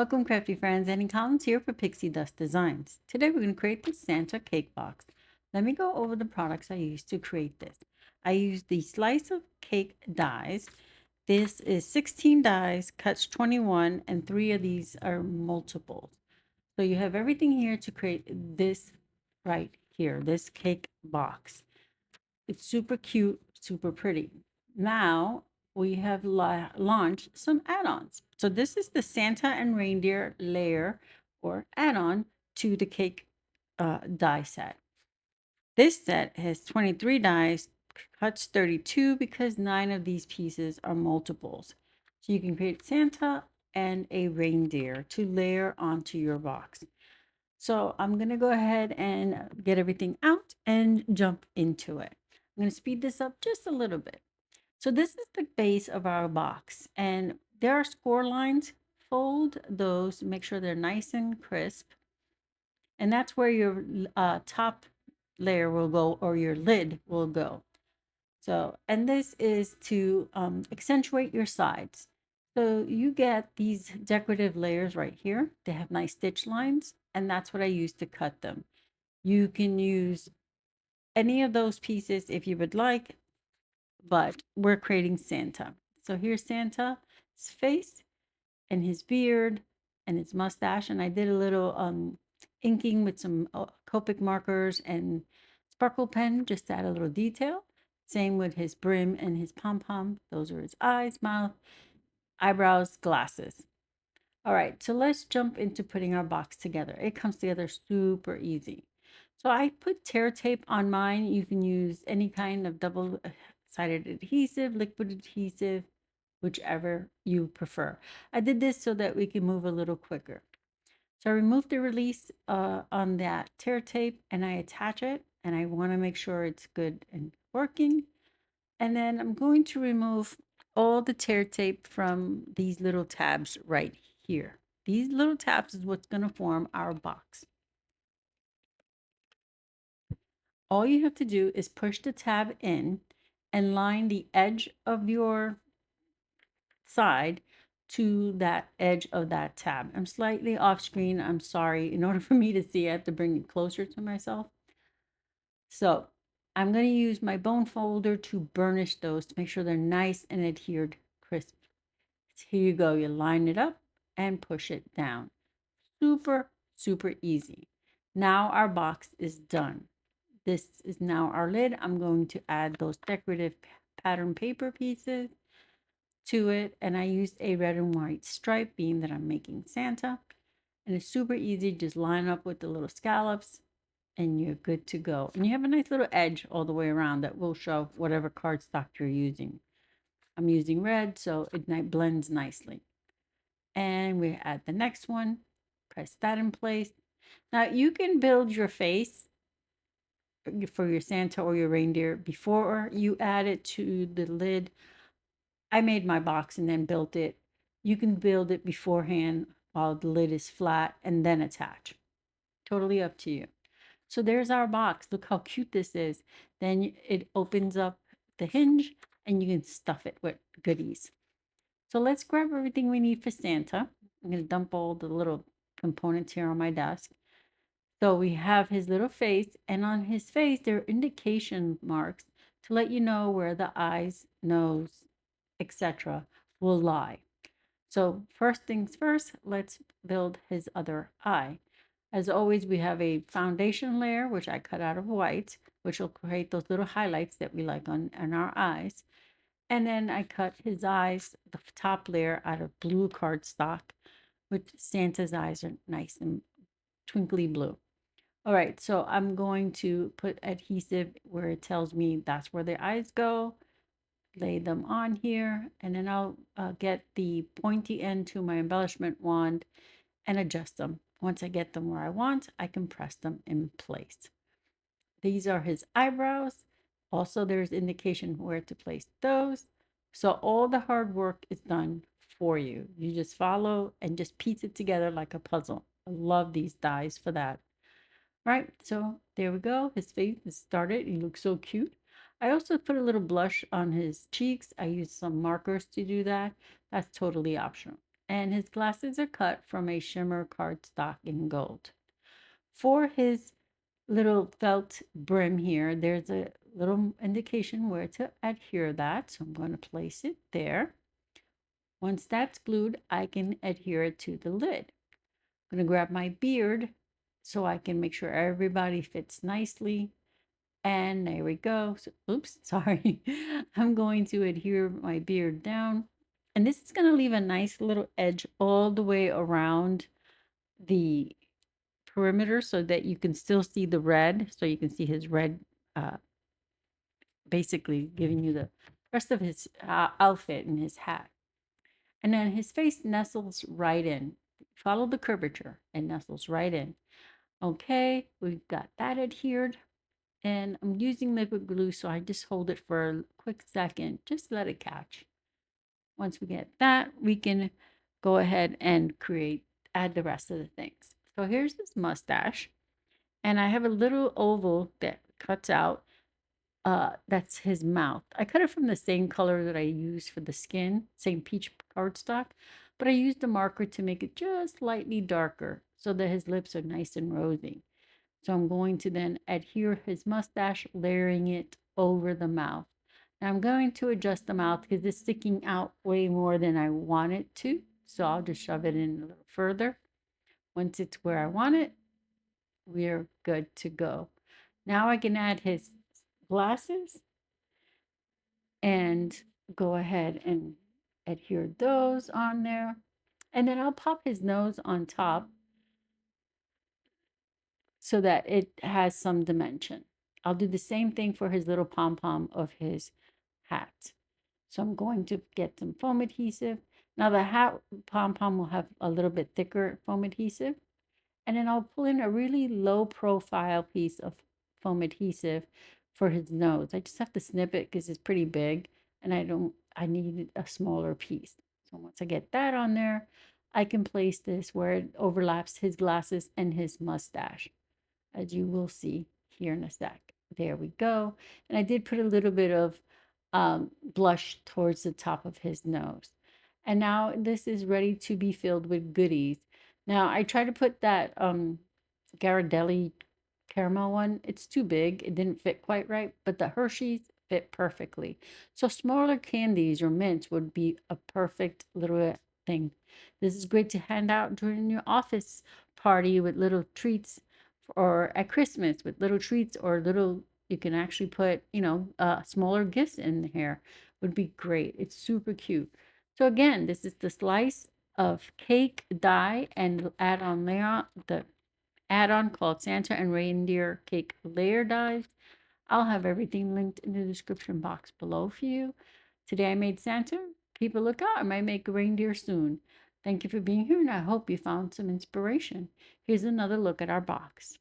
Welcome, Crafty Friends. Annie Collins here for Pixie Dust Designs. Today we're going to create the Santa cake box. Let me go over the products I used to create this. I used the slice of cake dies. This is 16 dies, cuts 21, and 3 of these are multiples. So you have everything here to create this right here, this cake box. It's super cute, super pretty. Now we have launched some add-ons. So this is the Santa and Reindeer layer or add-on to the cake die set. This set has 23 dies, cuts 32 because 9 of these pieces are multiples. So you can create Santa and a reindeer to layer onto your box. So I'm going to go ahead and get everything out and jump into it. I'm going to speed this up just a little bit. So this is the base of our box, and there are score lines. Fold those, make sure they're nice and crisp. And that's where your top layer will go, or your lid will go. So, and this is to accentuate your sides. So you get these decorative layers right here. They have nice stitch lines, and that's what I use to cut them. You can use any of those pieces if you would like, but we're creating Santa. So here's Santa's face and his beard and his mustache. And I did a little inking with some Copic markers and sparkle pen just to add a little detail. Same with his brim and his pom-pom. Those are his eyes, mouth, eyebrows, glasses. All right, so let's jump into putting our box together. It comes together super easy. So I put tear tape on mine. You can use any kind of double-sided adhesive, liquid adhesive, whichever you prefer. I did this so that we can move a little quicker. So I remove the release on that tear tape and I attach it, and I want to make sure it's good and working. And then I'm going to remove all the tear tape from these little tabs right here. These little tabs is what's going to form our box. All you have to do is push the tab in and line the edge of your side to that edge of that tab. I'm slightly off screen. I'm sorry. In order for me to see, I have to bring it closer to myself. So I'm going to use my bone folder to burnish those to make sure they're nice and adhered crisp. So here you go. You line it up and push it down. Super, super easy. Now our box is done. This is now our lid. I'm going to add those decorative pattern paper pieces to it, and I used a red and white stripe being that I'm making Santa, and it's super easy. Just line up with the little scallops and you're good to go. And you have a nice little edge all the way around that will show whatever cardstock you're using. I'm using red, so it blends nicely. And we add the next one, press that in place. Now you can build your face for your Santa or your reindeer before you add it to the lid. I made my box and then built it. You can build it beforehand while the lid is flat and then attach. Totally up to you. So there's our box. Look how cute this is. Then it opens up the hinge and you can stuff it with goodies. So let's grab everything we need for Santa. I'm going to dump all the little components here on my desk. So we have his little face, and on his face there are indication marks to let you know where the eyes, nose, etc. will lie. So first things first, let's build his other eye. As always, we have a foundation layer, which I cut out of white, which will create those little highlights that we like on our eyes. And then I cut his eyes, the top layer, out of blue cardstock, which Santa's eyes are nice and twinkly blue. All right, so I'm going to put adhesive where it tells me that's where the eyes go, lay them on here, and then I'll get the pointy end to my embellishment wand and adjust them. Once I get them where I want, I can press them in place. These are his eyebrows. Also, there's indication where to place those. So all the hard work is done for you. You just follow and just piece it together like a puzzle. I love these dies for that. Right, so there we go. His face is started. He looks so cute. I also put a little blush on his cheeks. I used some markers to do that. That's totally optional. and his glasses are cut from a shimmer cardstock in gold. For his little felt brim here, there's a little indication where to adhere that. So I'm going to place it there. Once that's glued, I can adhere it to the lid. I'm going to grab my beard so I can make sure everybody fits nicely. And there we go. So, oops, sorry. I'm going to adhere my beard down. And this is going to leave a nice little edge all the way around the perimeter so that you can still see the red. So you can see his red, basically giving you the rest of his outfit and his hat. And then his face nestles right in. Follow the curvature. It nestles right in. Okay, we've got that adhered. And I'm using liquid glue, so I just hold it for a quick second. Just let it catch. Once we get that, we can go ahead and add the rest of the things. So here's this mustache. And I have a little oval that cuts out. That's his mouth. I cut it from the same color that I used for the skin, same peach cardstock, but I used a marker to make it just slightly darker so that his lips are nice and rosy. So I'm going to then adhere his mustache, layering it over the mouth. Now I'm going to adjust the mouth because it's sticking out way more than I want it to. So I'll just shove it in a little further. Once it's where I want it, we're good to go. Now I can add his glasses and go ahead and adhere those on there. And then I'll pop his nose on top so that it has some dimension. I'll do the same thing for his little pom-pom of his hat. So I'm going to get some foam adhesive. Now the hat pom-pom will have a little bit thicker foam adhesive. And then I'll pull in a really low profile piece of foam adhesive for his nose. I just have to snip it because it's pretty big and I need a smaller piece. So once I get that on there, I can place this where it overlaps his glasses and his mustache, as you will see here in a sec. There we go. And I did put a little bit of blush towards the top of his nose. And now this is ready to be filled with goodies. Now I try to put that Ghirardelli caramel one. It's too big. It didn't fit quite right, but the Hershey's fit perfectly. So smaller candies or mints would be a perfect little thing. This is great to hand out during your office party with little treats, or at Christmas with little treats, or little, you can actually put, smaller gifts in here. Would be great. It's super cute. So again, this is the slice of cake die and add-on layer, the add-on called Santa and Reindeer Cake Layer Dies. I'll have everything linked in the description box below for you. Today I made Santa. Keep a lookout. I might make a reindeer soon. Thank you for being here, and I hope you found some inspiration. Here's another look at our box.